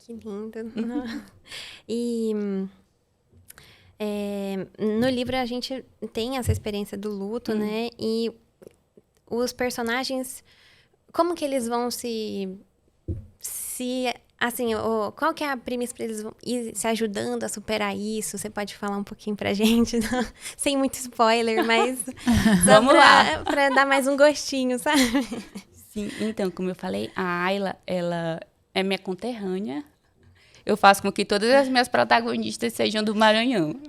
Que lindo. E no livro a gente tem essa experiência do luto, né? E os personagens, como que eles vão se assim, qual que é a premissa para eles ir se ajudando a superar isso? Você pode falar um pouquinho pra gente, sem muito spoiler, mas só Vamos lá. pra dar mais um gostinho, sabe? Sim, então, como eu falei, a Ayla, ela é minha conterrânea. Eu faço com que todas as minhas protagonistas sejam do Maranhão.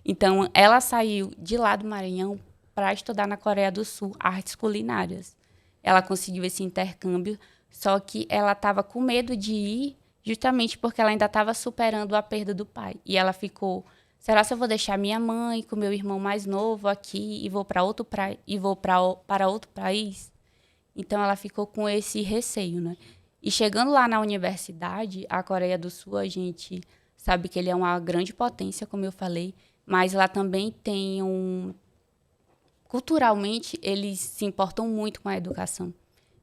Então, ela saiu de lá do Maranhão para estudar na Coreia do Sul artes culinárias. Ela conseguiu esse intercâmbio, só que ela estava com medo de ir, justamente porque ela ainda estava superando a perda do pai. E ela ficou, será que eu vou deixar minha mãe com meu irmão mais novo aqui e vou para para outro país? Então, ela ficou com esse receio, né? E chegando lá na universidade, a Coreia do Sul, a gente sabe que ele é uma grande potência, como eu falei, mas lá também tem culturalmente, eles se importam muito com a educação.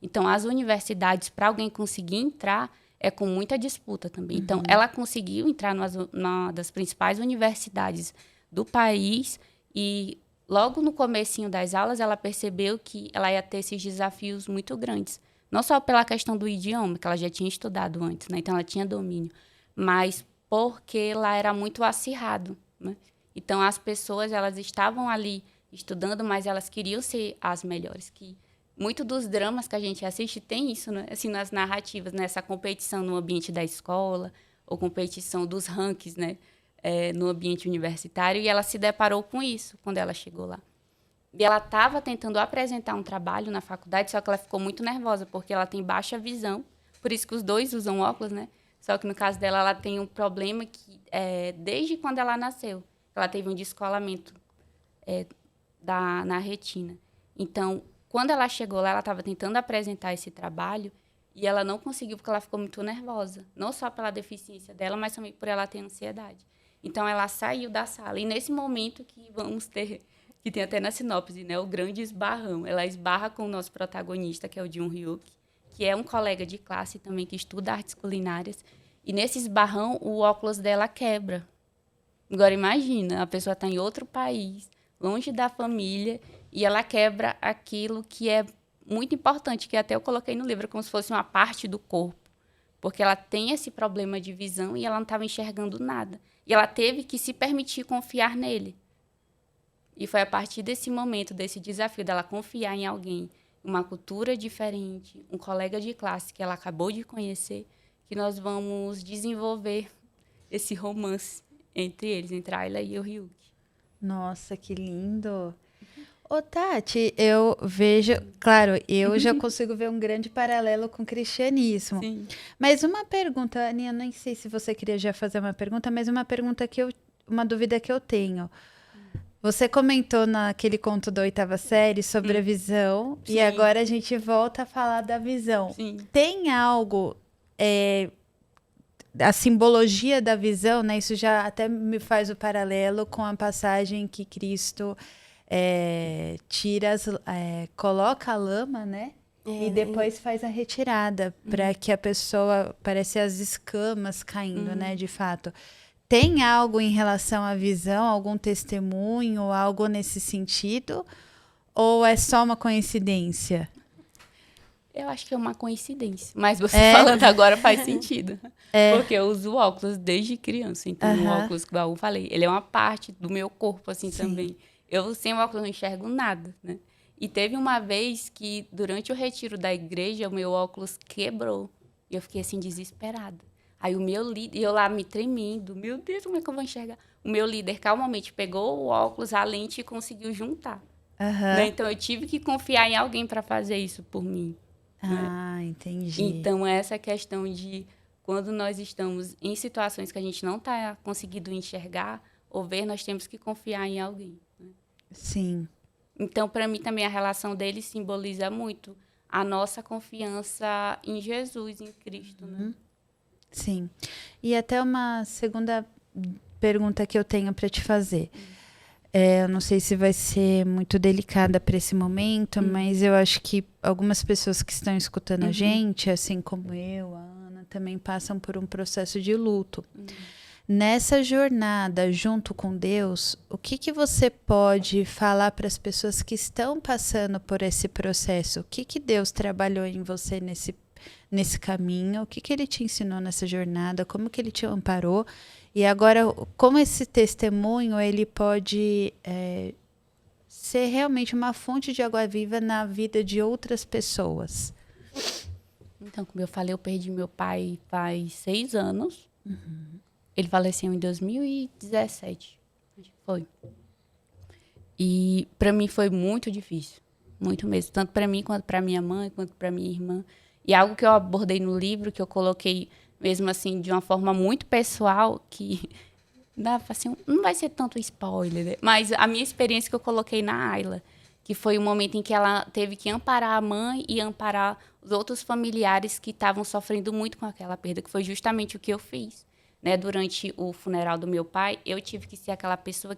Então, as universidades, para alguém conseguir entrar, é com muita disputa também. Então, ela conseguiu entrar numa das principais universidades do país e logo no comecinho das aulas, ela percebeu que ela ia ter esses desafios muito grandes. Não só pela questão do idioma, que ela já tinha estudado antes, né? Então ela tinha domínio, mas porque lá era muito acirrado, né? Então as pessoas, elas estavam ali estudando, mas elas queriam ser as melhores. Que muito dos dramas que a gente assiste tem isso, né? Assim, nas narrativas, nessa competição no ambiente da escola, ou competição dos rankings, né? No ambiente universitário, e ela se deparou com isso quando ela chegou lá. E ela estava tentando apresentar um trabalho na faculdade, só que ela ficou muito nervosa, porque ela tem baixa visão, por isso que os dois usam óculos, né? Só que no caso dela, ela tem um problema que, desde quando ela nasceu, ela teve um descolamento na retina. Então, quando ela chegou lá, ela estava tentando apresentar esse trabalho e ela não conseguiu porque ela ficou muito nervosa. Não só pela deficiência dela, mas também por ela ter ansiedade. Então, ela saiu da sala. E nesse momento que vamos ter, que tem até na sinopse, né, o grande esbarrão. Ela esbarra com o nosso protagonista, que é o Jun-hyuk, que é um colega de classe também que estuda artes culinárias. E nesse esbarrão, o óculos dela quebra. Agora, imagina, a pessoa está em outro país, longe da família, e ela quebra aquilo que é muito importante, que até eu coloquei no livro, como se fosse uma parte do corpo. Porque ela tem esse problema de visão e ela não estava enxergando nada. E ela teve que se permitir confiar nele. E foi a partir desse momento, desse desafio dela confiar em alguém, uma cultura diferente, um colega de classe que ela acabou de conhecer, que nós vamos desenvolver esse romance entre eles, entre a Ayla e o Ryuk. Nossa, que lindo. Ô, Tati, eu vejo, claro, eu já consigo ver um grande paralelo com o cristianismo. Sim. Mas uma pergunta, Aninha, nem sei se você queria já fazer uma pergunta, mas uma dúvida que eu tenho. Você comentou naquele conto da 8ª série sobre a visão, Sim. e agora a gente volta a falar da visão. Sim. Tem algo, a simbologia da visão, né? Isso já até me faz o paralelo com a passagem que Cristo coloca a lama, né? E depois faz a retirada, para que a pessoa, parece as escamas caindo, né? De fato. Tem algo em relação à visão, algum testemunho, algo nesse sentido? Ou é só uma coincidência? Eu acho que é uma coincidência. Mas você falando agora faz sentido. Porque eu uso óculos desde criança. Então, o óculos que eu falei, ele é uma parte do meu corpo, assim, também. Eu, sem o óculos, não enxergo nada, né? E teve uma vez que, durante o retiro da igreja, o meu óculos quebrou. E eu fiquei, assim, desesperada. Aí o meu líder, eu lá me tremendo, meu Deus, como é que eu vou enxergar? O meu líder calmamente pegou o óculos, a lente e conseguiu juntar. Né? Então, eu tive que confiar em alguém para fazer isso por mim. Ah, né? Entendi. Então, essa questão de quando nós estamos em situações que a gente não está conseguindo enxergar ou ver, nós temos que confiar em alguém. Né? Sim. Então, para mim, também a relação deles simboliza muito a nossa confiança em Jesus, em Cristo. Né? Sim. E até uma segunda pergunta que eu tenho para te fazer. Eu não sei se vai ser muito delicada para esse momento, mas eu acho que algumas pessoas que estão escutando a gente, assim como eu, a Ana, irmã também passam por um processo de luto. Nessa jornada junto com Deus, o que você pode falar para as pessoas que estão passando por esse processo? O que Deus trabalhou em você nesse caminho? O que Ele te ensinou nessa jornada? Como que Ele te amparou? E agora, como esse testemunho ele pode ser realmente uma fonte de água viva na vida de outras pessoas? Então, como eu falei, eu perdi meu pai faz 6 anos. Ele faleceu em 2017. Acho que foi. E para mim foi muito difícil. Muito mesmo. Tanto para mim, quanto para minha mãe, quanto para minha irmã. E algo que eu abordei no livro, que eu coloquei mesmo assim de uma forma muito pessoal, que assim, não vai ser tanto spoiler, né? Mas a minha experiência que eu coloquei na Ayla, que foi o momento em que ela teve que amparar a mãe e amparar os outros familiares que estavam sofrendo muito com aquela perda, que foi justamente o que eu fiz. Né, durante o funeral do meu pai, eu tive que ser aquela pessoa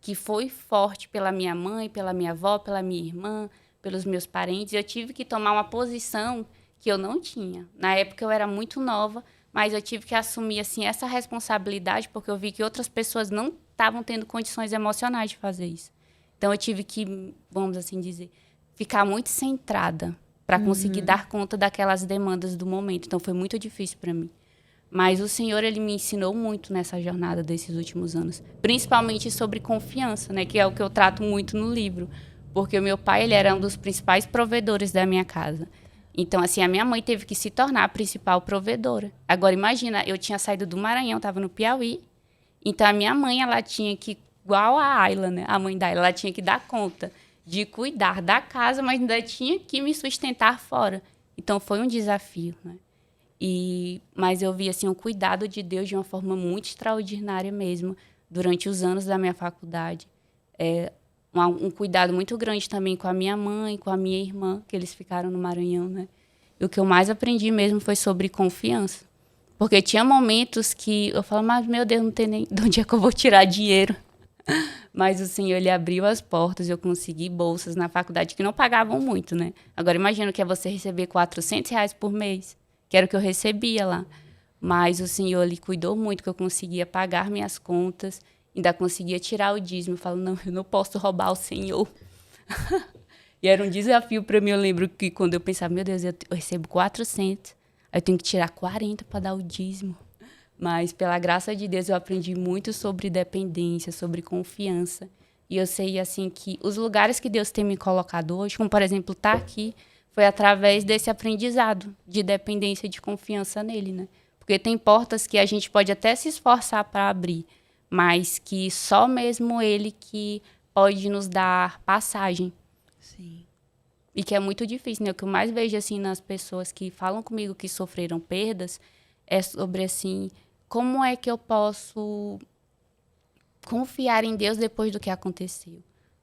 que foi forte pela minha mãe, pela minha avó, pela minha irmã, pelos meus parentes. Eu tive que tomar uma posição que eu não tinha. Na época eu era muito nova, mas eu tive que assumir assim, essa responsabilidade, porque eu vi que outras pessoas não estavam tendo condições emocionais de fazer isso. Então eu tive que, vamos assim dizer, ficar muito centrada para conseguir dar conta daquelas demandas do momento. Então foi muito difícil para mim. Mas o Senhor, ele me ensinou muito nessa jornada desses últimos anos. Principalmente sobre confiança, né? Que é o que eu trato muito no livro. Porque o meu pai, ele era um dos principais provedores da minha casa. Então, assim, a minha mãe teve que se tornar a principal provedora. Agora, imagina, eu tinha saído do Maranhão, estava no Piauí. Então, a minha mãe, ela tinha que, igual a Ayla, né? A mãe da Ayla, ela tinha que dar conta de cuidar da casa, mas ainda tinha que me sustentar fora. Então, foi um desafio, né? Mas eu vi assim, o cuidado de Deus de uma forma muito extraordinária mesmo, durante os anos da minha faculdade. Um cuidado muito grande também com a minha mãe, com a minha irmã, que eles ficaram no Maranhão, né? E o que eu mais aprendi mesmo foi sobre confiança. Porque tinha momentos que eu falava, mas meu Deus, não tem nem de onde é que eu vou tirar dinheiro. Mas o Senhor, ele abriu as portas e eu consegui bolsas na faculdade que não pagavam muito, né? Agora imagina que é você receber R$400 por mês. Que era o que eu recebia lá. Mas o Senhor, ele cuidou muito, que eu conseguia pagar minhas contas, ainda conseguia tirar o dízimo. Eu falo, não, eu não posso roubar o Senhor. E era um desafio para mim. Eu lembro que quando eu pensava, meu Deus, eu recebo 400, aí eu tenho que tirar 40 para dar o dízimo. Mas, pela graça de Deus, eu aprendi muito sobre dependência, sobre confiança. E eu sei, assim, que os lugares que Deus tem me colocado hoje, como, por exemplo, estar aqui, foi através desse aprendizado de dependência e de confiança nele, né? Porque tem portas que a gente pode até se esforçar para abrir, mas que só mesmo ele que pode nos dar passagem. Sim. E que é muito difícil, né? O que eu mais vejo, assim, nas pessoas que falam comigo que sofreram perdas é sobre, assim, como é que eu posso confiar em Deus depois do que aconteceu?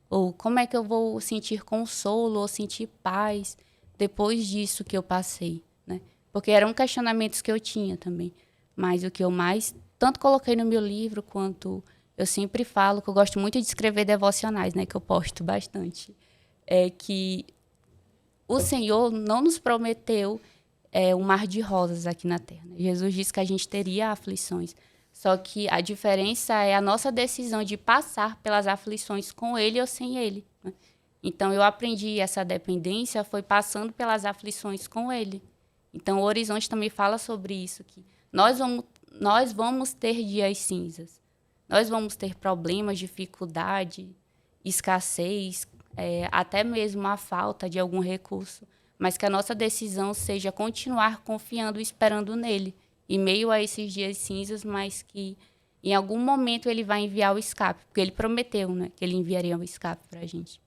Ou como é que eu vou sentir consolo ou sentir paz depois disso que eu passei, né? Porque eram questionamentos que eu tinha também. Mas o que eu mais tanto coloquei no meu livro, quanto eu sempre falo, que eu gosto muito de escrever devocionais, né? Que eu posto bastante. É que o Senhor não nos prometeu um mar de rosas aqui na Terra, né? Jesus disse que a gente teria aflições. Só que a diferença é a nossa decisão de passar pelas aflições com Ele ou sem Ele, né? Então, eu aprendi essa dependência foi passando pelas aflições com Ele. Então, o Horizonte também fala sobre isso, que nós vamos ter dias cinzas. Nós vamos ter problemas, dificuldade, escassez, até mesmo a falta de algum recurso. Mas que a nossa decisão seja continuar confiando e esperando nele, em meio a esses dias cinzas, mas que em algum momento ele vai enviar o escape. Porque ele prometeu, né, que ele enviaria o escape para a gente.